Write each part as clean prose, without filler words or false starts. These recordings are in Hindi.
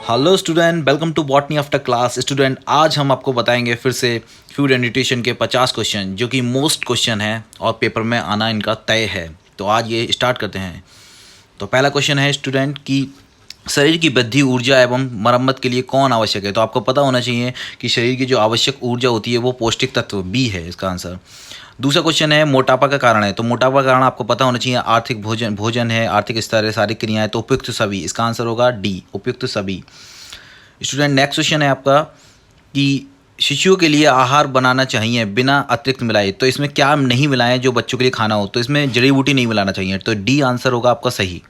Hello student, welcome to botany after class. Student, आज हम आपको बताएंगे फिर से फूड एंड न्यूट्रिशन के 50 क्वेश्चन जो कि मोस्ट क्वेश्चन है और पेपर में आना इनका तय है। तो आज ये स्टार्ट करते हैं। तो पहला क्वेश्चन है स्टूडेंट कि शरीर की वृद्धि, ऊर्जा एवं मरम्मत के लिए कौन आवश्यक है। तो आपको पता होना चाहिए कि शरीर की जो आवश्यक ऊर्जा होती है वो पौष्टिक तत्व बी है इसका आंसर। दूसरा क्वेश्चन है मोटापा का कारण है। तो मोटापा का कारण आपको पता होना चाहिए आर्थिक भोजन है, आर्थिक स्तर है, शारीरिक क्रियाएं। तो उपयुक्त सभी, इसका आंसर होगा डी, उपयुक्त सभी। स्टूडेंट, नेक्स्ट क्वेश्चन है आपका कि शिशुओं के लिए आहार बनाना चाहिए बिना अतिरिक्त मिलाए। तो इसमें क्या नहीं मिलाएं जो बच्चों के लिए खाना हो। तो इसमें जड़ी बूटी नहीं मिलाना चाहिए। तो डी आंसर होगा आपका सही।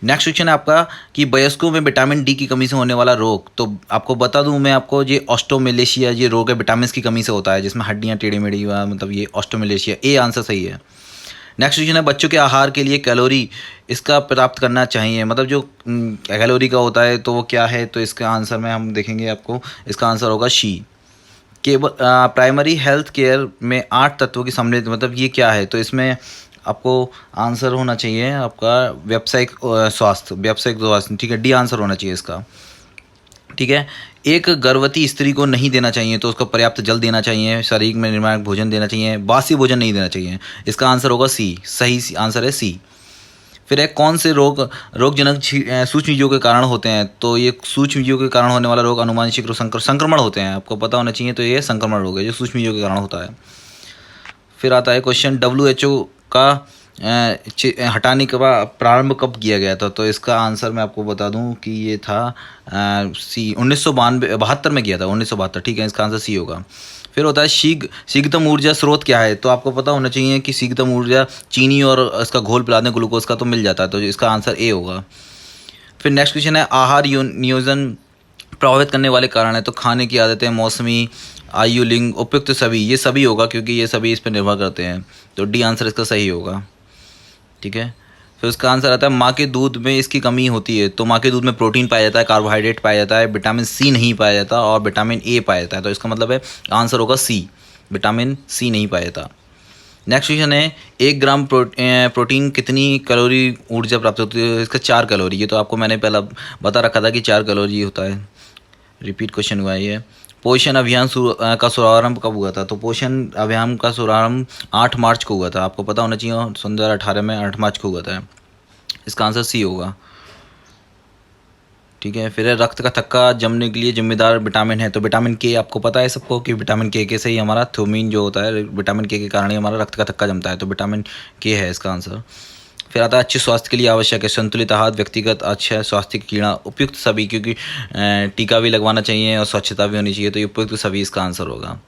नेक्स्ट क्वेश्चन है आपका कि वयस्कों में विटामिन डी की कमी से होने वाला रोग। तो आपको बता दूं मैं आपको, ये ऑस्टोमेलेशिया ये रोग है विटामिन की कमी से होता है, जिसमें हड्डियां टेढ़ी मेढ़ी, मतलब ये ऑस्टोमेलेशिया। ए आंसर सही है। नेक्स्ट क्वेश्चन है बच्चों के आहार के लिए कैलोरी इसका प्राप्त करना चाहिए, मतलब जो कैलोरी का होता है तो वो क्या है। तो इसका आंसर में हम देखेंगे आपको, इसका आंसर होगा शी। केवल प्राइमरी हेल्थ केयर में 8 तत्वों की सम्मिलित, मतलब ये क्या है। तो इसमें आपको आंसर होना चाहिए आपका व्यावसायिक स्वास्थ्य, ठीक है। डी आंसर होना चाहिए इसका, ठीक है। एक गर्भवती स्त्री को नहीं देना चाहिए, तो उसको पर्याप्त जल देना चाहिए, शरीर में निर्माण भोजन देना चाहिए, बासी भोजन नहीं देना चाहिए। इसका आंसर होगा सी, सही आंसर है सी। फिर है कौन से रोगजनक सूक्ष्म जीवों के कारण होते हैं। तो ये सूक्ष्म जीवों के कारण होने वाला रोग अनुवांशिक रोग संक्रमण होते हैं, आपको पता होना चाहिए। तो ये संक्रमण रोग है जो सूक्ष्म जीवों के कारण होता है। फिर आता है क्वेश्चन WHO का हटाने का प्रारंभ कब किया गया था। तो इसका आंसर मैं आपको बता दूं कि ये था सी, 1972 में किया था, 1972, ठीक है। इसका आंसर सी होगा। फिर होता है शीघ्रतम ऊर्जा स्रोत क्या है। तो आपको पता होना चाहिए कि शीघ्रतम ऊर्जा चीनी और इसका घोल पिला दें ग्लूकोज का तो मिल जाता है। तो इसका आंसर ए होगा। फिर नेक्स्ट क्वेश्चन है आहार नियोजन प्रभावित करने वाले कारण है। तो खाने की आदतें, मौसमी, आयु, लिंग, उपयुक्त सभी, ये सभी होगा क्योंकि ये सभी इस पर निर्भर करते हैं। तो डी आंसर इसका सही होगा, ठीक है। फिर उसका आंसर आता है माँ के दूध में इसकी कमी होती है। तो माँ के दूध में प्रोटीन पाया जाता है, कार्बोहाइड्रेट पाया जाता है, विटामिन सी नहीं पाया जाता और विटामिन ए पाया जाता है। तो इसका मतलब है आंसर होगा सी, विटामिन सी नहीं पाया जाता। नेक्स्ट क्वेश्चन है 1 ग्राम प्रोटीन कितनी कैलोरी ऊर्जा प्राप्त होती है। इसका 4 कैलोरी। ये तो आपको मैंने पहला बता रखा था कि 4 कैलोरी होता है। रिपीट क्वेश्चन हुआ ये। पोषण अभियान का शुभारंभ कब हुआ था। तो पोषण अभियान का शुभारंभ 8 मार्च को हुआ था, आपको पता होना चाहिए। 2018 में 8 मार्च को हुआ था। इसका आंसर सी होगा, ठीक है। फिर है रक्त का थक्का जमने के लिए जिम्मेदार विटामिन है। तो विटामिन के, आपको पता है सबको कि विटामिन के से ही हमारा थ्योमिन जो होता है, विटामिन के कारण ही हमारा रक्त का थक्का जमता है। तो विटामिन के है इसका आंसर। फिर आता है अच्छे स्वास्थ्य के लिए आवश्यक है संतुलित आहार, व्यक्तिगत अच्छा स्वास्थ्य की कीड़ा, उपयुक्त सभी, क्योंकि टीका भी लगवाना चाहिए और स्वच्छता भी होनी चाहिए। तो ये उपयुक्त सभी इसका आंसर होगा।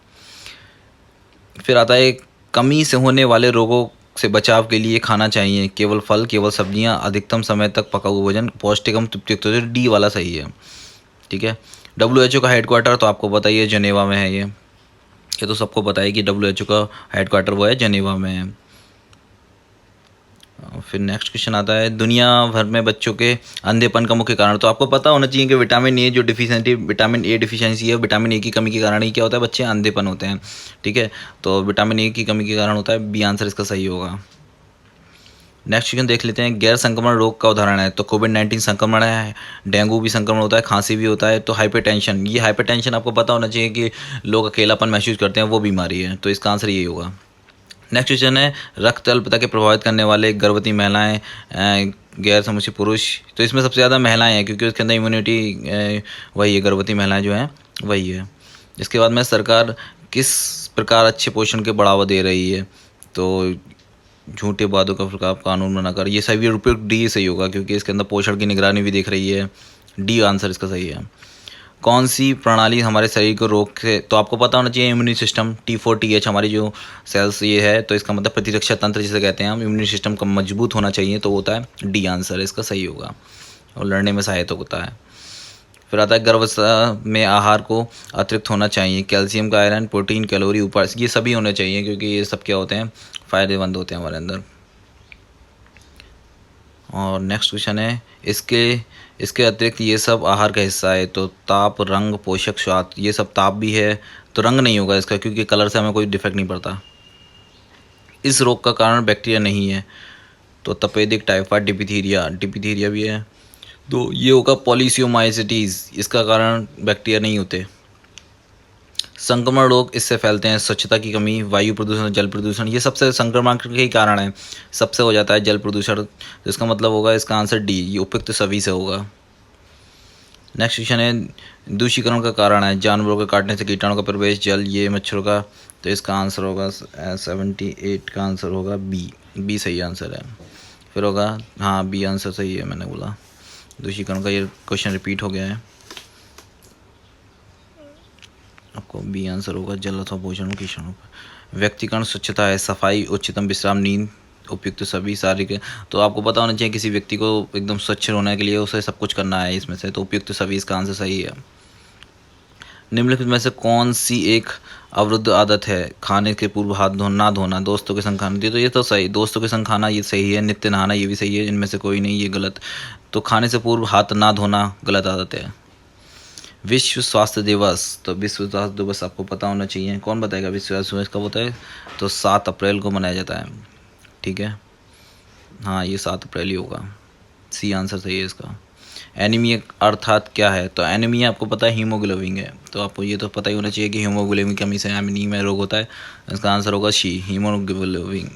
फिर आता है कमी से होने वाले रोगों से बचाव के लिए खाना चाहिए केवल फल, केवल सब्जियां, अधिकतम समय तक पका हुआ भोजन, पौष्टिक एवं तृप्तियुक्त। तो डी वाला सही है, ठीक है। WHO का हेडक्वार्टर तो आपको पता ही है जनेवा में है। ये तो सबको पता है कि WHO का हेडक्वार्टर वो है जनेवा में है। फिर नेक्स्ट क्वेश्चन आता है दुनिया भर में बच्चों के अंधेपन का मुख्य कारण। तो आपको पता होना चाहिए कि विटामिन ए जो डिफिशियंसी, विटामिन ए डिफिशियंसी है, विटामिन ए की कमी के कारण ही क्या होता है, बच्चे अंधेपन होते हैं, ठीक है। तो विटामिन ए की कमी के कारण होता है, बी आंसर इसका सही होगा। नेक्स्ट क्वेश्चन देख लेते हैं गैर संक्रमण रोग का उदाहरण है। तो कोविड-19 संक्रमण है, डेंगू भी संक्रमण होता है, खांसी भी होता है। तो हाइपरटेंशन, ये हाइपरटेंशन आपको पता होना चाहिए कि लोग अकेलापन महसूस करते हैं, वो बीमारी है। तो इसका आंसर यही होगा। नेक्स्ट क्वेश्चन है रक्त अल्पता के प्रभावित करने वाले गर्भवती महिलाएं, गैर समुची पुरुष। तो इसमें सबसे ज़्यादा महिलाएं हैं क्योंकि उसके अंदर इम्यूनिटी वही है, गर्भवती महिलाएं जो हैं वही है। इसके बाद में सरकार किस प्रकार अच्छे पोषण के बढ़ावा दे रही है। तो झूठे वादों का प्रकार कानून बनाकर, ये सभी उपयुक्त डी सही होगा क्योंकि इसके अंदर पोषण की निगरानी भी देख रही है। डी आंसर इसका सही है। कौन सी प्रणाली हमारे शरीर को रोग से, तो आपको पता होना चाहिए इम्यूनी सिस्टम, T4TH हमारी जो सेल्स ये है। तो इसका मतलब प्रतिरक्षा तंत्र जिसे कहते हैं हम, इम्यूनी सिस्टम का मजबूत होना चाहिए। तो होता है डी आंसर इसका सही होगा और लड़ने में सहायता होता है। फिर आता है गर्भावस्था में आहार को अतिरिक्त होना चाहिए, कैल्शियम का, आयरन, प्रोटीन, कैलोरी, ऊपर, ये सभी होने चाहिए क्योंकि ये सब क्या होते हैं, फ़ायदेमंद होते हैं हमारे अंदर। और नेक्स्ट क्वेश्चन है इसके अतिरिक्त ये सब आहार का हिस्सा है। तो ताप, रंग, पोषक, स्वाद, ये सब ताप भी है तो रंग नहीं होगा इसका क्योंकि कलर से हमें कोई डिफेक्ट नहीं पड़ता। इस रोग का कारण बैक्टीरिया नहीं है। तो तपेदिक, टाइफाइड, डिप्थीरिया भी है। तो ये होगा पॉलीसियोमाइसिटीज़, इसका कारण बैक्टीरिया नहीं होते। संक्रमण रोग इससे फैलते हैं, स्वच्छता की कमी, वायु प्रदूषण, जल प्रदूषण, ये सबसे संक्रमण के ही कारण है। सबसे हो जाता है जल प्रदूषण, तो इसका मतलब होगा इसका आंसर डी, ये उपयुक्त सभी से होगा। नेक्स्ट क्वेश्चन है दूषीकरण का कारण है, जानवरों के काटने से कीटाणु का प्रवेश, जल, ये मच्छरों का, तो इसका आंसर होगा 78 का आंसर होगा बी, बी सही आंसर है। फिर होगा, हाँ बी आंसर सही है, मैंने बोला दूषीकरण का, ये क्वेश्चन रिपीट हो गया है, आपको बी आंसर होगा, जल अथवा भोजन कीटाणु। व्यक्तिगत स्वच्छता है, सफाई, उच्चतम विश्राम, नींद, उपयुक्त सभी शारीरिक। तो आपको पता होना चाहिए किसी व्यक्ति को एकदम स्वच्छ होने के लिए उसे सब कुछ करना है इसमें से, तो उपयुक्त सभी इसका आंसर सही है। निम्नलिखित में से कौन सी एक अवरुद्ध आदत है, खाने के पूर्व हाथ धोना, धोना, दोस्तों के संग खाना, तो ये तो सही, दोस्तों के संग खाना ये सही है, नित्य नहाना ये भी सही है, इनमें से कोई नहीं, ये गलत। तो खाने से पूर्व हाथ ना धोना गलत आदत है। विश्व स्वास्थ्य दिवस, तो विश्व स्वास्थ्य दिवस आपको पता होना चाहिए, कौन बताएगा विश्व स्वास्थ्य दिवस कब होता है, तो 7 अप्रैल को मनाया जाता है, ठीक है, हाँ ये 7 अप्रैल ही होगा, सी आंसर सही है इसका। एनीमिया अर्थात क्या है, तो एनीमिया आपको पता है हीमोग्लोबिन है, तो आपको ये तो पता ही होना चाहिए कि हीमोग्लोबिन की कमी से एनीमिया रोग होता है, इसका आंसर होगा सी, हीमोग्लोबिन।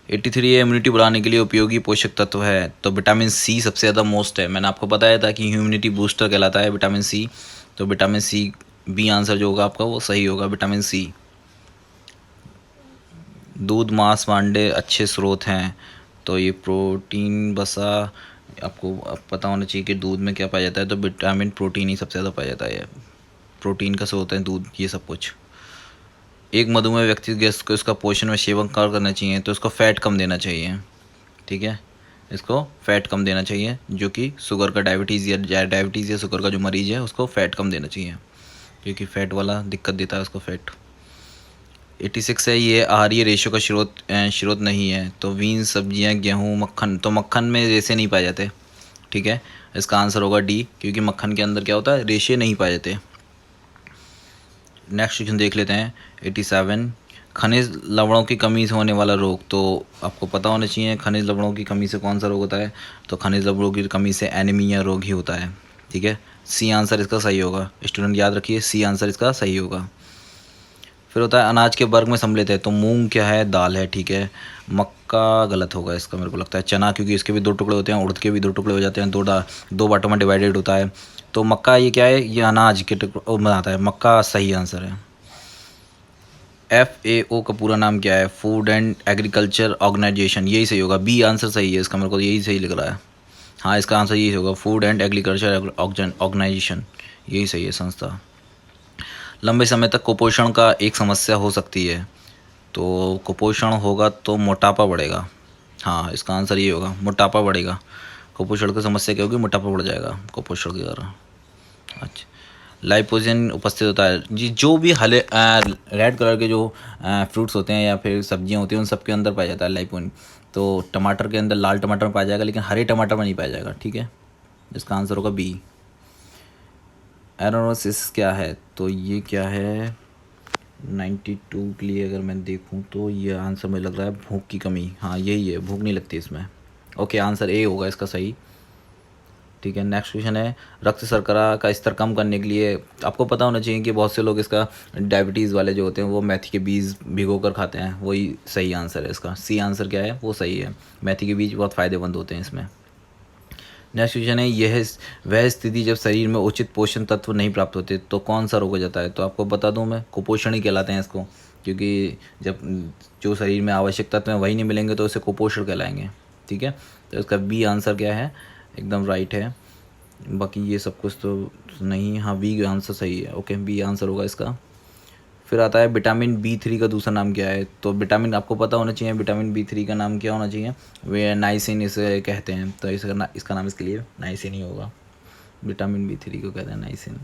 83 इम्यूनिटी बढ़ाने के लिए उपयोगी पोषक तत्व है, तो विटामिन सी सबसे ज़्यादा मोस्ट है, मैंने आपको बताया था कि इम्यूनिटी बूस्टर कहलाता है विटामिन सी, तो विटामिन सी, बी आंसर जो होगा आपका वो सही होगा, विटामिन सी। दूध, मांस, अंडे अच्छे स्रोत हैं, तो ये प्रोटीन, वसा, आपको पता होना चाहिए कि दूध में क्या पाया जाता है, तो विटामिन प्रोटीन ही सबसे ज़्यादा पाया जाता है, प्रोटीन का स्रोत है दूध, ये सब कुछ। एक मधुमेह व्यक्ति गैस को इसका पोषण में सेवन कर करना चाहिए, तो उसको फैट कम देना चाहिए, ठीक है, इसको फैट कम देना चाहिए, जो कि शुगर का डायबिटीज़ या शुगर का जो मरीज़ है उसको फैट कम देना चाहिए, क्योंकि फैट वाला दिक्कत देता है उसको फैट। 86 है, ये आहारीय रेशो का स्रोत नहीं है, तो बीन, सब्जियां, गेहूँ, मक्खन, तो मक्खन में रेशे नहीं पाए जाते, ठीक है, इसका आंसर होगा डी, क्योंकि मक्खन के अंदर क्या होता है, रेशे नहीं पाए जाते। नेक्स्ट क्वेश्चन देख लेते हैं 87, खनिज लवणों की कमी से होने वाला रोग, तो आपको पता होना चाहिए खनिज लवणों की कमी से कौन सा रोग होता है, तो खनिज लवणों की कमी से एनीमिया रोग ही होता है, ठीक है, सी आंसर इसका सही होगा, स्टूडेंट याद रखिए सी आंसर इसका सही होगा। फिर होता है अनाज के वर्ग में सम्मिलित है, तो मूंग क्या है, दाल है, ठीक है, मक्का गलत होगा इसका, मेरे को लगता है चना, क्योंकि इसके भी 2 टुकड़े होते हैं, उड़द के भी 2 टुकड़े हो जाते हैं, दो बाटों में डिवाइडेड होता है, तो मक्का ये क्या है, ये अनाज के टुकड़ों में आता है, मक्का सही आंसर है। FAO का पूरा नाम क्या है, फूड एंड एग्रीकल्चर ऑर्गेनाइजेशन, यही सही होगा, बी आंसर सही है इसका, मेरे को यही सही लग रहा है, हाँ इसका आंसर यही होगा, फूड एंड एग्रीकल्चर ऑर्गेनाइजेशन, यही सही है संस्था। लंबे समय तक कुपोषण का एक समस्या हो सकती है, तो कुपोषण होगा तो मोटापा बढ़ेगा, हाँ इसका आंसर ये होगा, मोटापा बढ़ेगा, कुपोषण की समस्या क्या होगी, मोटापा बढ़ जाएगा कुपोषण के कारण। अच्छा, लाइपोजन उपस्थित होता है जी, जो भी हले रेड कलर के जो फ्रूट्स होते हैं या फिर सब्जियां होती हैं उन सब के अंदर पाया जाता है लाइपोजन, तो टमाटर के अंदर, लाल टमाटर में पाया जाएगा, लेकिन हरे टमाटर में नहीं पाया जाएगा, ठीक है, इसका आंसर होगा बी। एरोनोसिस क्या है, तो ये क्या है, 92 के लिए अगर मैं देखूं तो ये आंसर मुझे लग रहा है भूख की कमी, हाँ यही है, भूख नहीं लगती इसमें, ओके आंसर ए होगा इसका सही, ठीक है। नेक्स्ट क्वेश्चन है रक्त शर्करा का स्तर कम करने के लिए, आपको पता होना चाहिए कि बहुत से लोग इसका डायबिटीज़ वाले जो होते हैं वो मेथी के बीज भिगो कर खाते हैं, वही सही आंसर है इसका, सी आंसर क्या है वो सही है, मेथी के बीज बहुत फ़ायदेमंद होते हैं इसमें। नेक्स्ट क्वेश्चन है यह वह स्थिति जब शरीर में उचित पोषण तत्व नहीं प्राप्त होते तो कौन सा रोग हो जाता है, तो आपको बता दूं मैं, कुपोषण ही कहलाते हैं इसको, क्योंकि जब जो शरीर में आवश्यक तत्व हैं वही नहीं मिलेंगे तो इसे कुपोषण कहलाएंगे, ठीक है, तो इसका बी आंसर क्या है, एकदम राइट है, बाकी ये सब कुछ तो नहीं, हाँ बी आंसर सही है, ओके बी आंसर होगा इसका। फिर आता है विटामिन B3 का दूसरा नाम क्या है, तो विटामिन आपको पता होना चाहिए विटामिन B3 का नाम क्या होना चाहिए, वे नाइसिन इसे कहते हैं, तो इसका नाम इसके लिए नाइसिन ही होगा, विटामिन B3 को कहते हैं नाइसिन।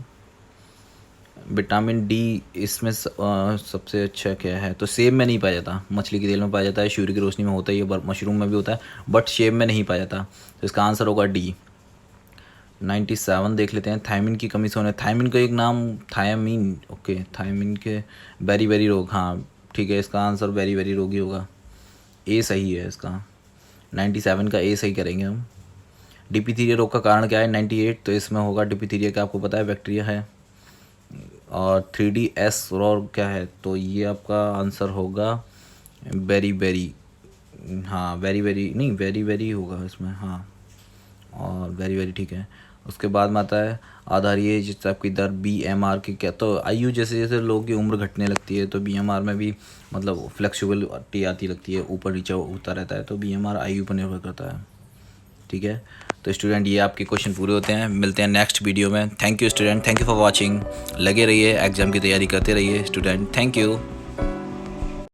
विटामिन डी इसमें सबसे अच्छा क्या है, तो सेब में नहीं पाया जाता, मछली के तेल में पाया जाता है, सूर्य की रोशनी में होता है, ये मशरूम में भी होता है, बट सेब में नहीं पाया जाता, तो इसका आंसर होगा डी। 97 देख लेते हैं, थायमिन की कमी से होने, थायमिन का एक नाम थायमीन, ओके थायमिन के बेरी बेरी रोग, हाँ ठीक है, इसका आंसर बेरी बेरी रोग ही होगा, ए सही है इसका, 97 का ए सही करेंगे हम। डिप्थीरिया रोग का कारण क्या है 98, तो इसमें होगा डिप्थीरिया का आपको पता है बैक्टीरिया है। और 3DS रोग क्या है, तो ये आपका आंसर होगा बेरी बेरी, हाँ वेरी वेरी नहीं वेरी वेरी होगा इसमें, हाँ और वेरी वेरी ठीक है। उसके बाद में आता है आधारीय जिस आपकी दर BMR की, क्या तो आयु जैसे जैसे लोगों की उम्र घटने लगती है तो BMR में भी मतलब फ्लेक्सिबिलिटी आती लगती है, ऊपर नीचे होता रहता है, तो BMR आयु पर निर्भर करता है। ठीक है, तो स्टूडेंट ये आपके क्वेश्चन पूरे होते हैं, मिलते हैं नेक्स्ट वीडियो में। Thank you student, thank you for watching. लगे रहिए, एग्ज़ाम की तैयारी करते रहिए स्टूडेंट, थैंक यू।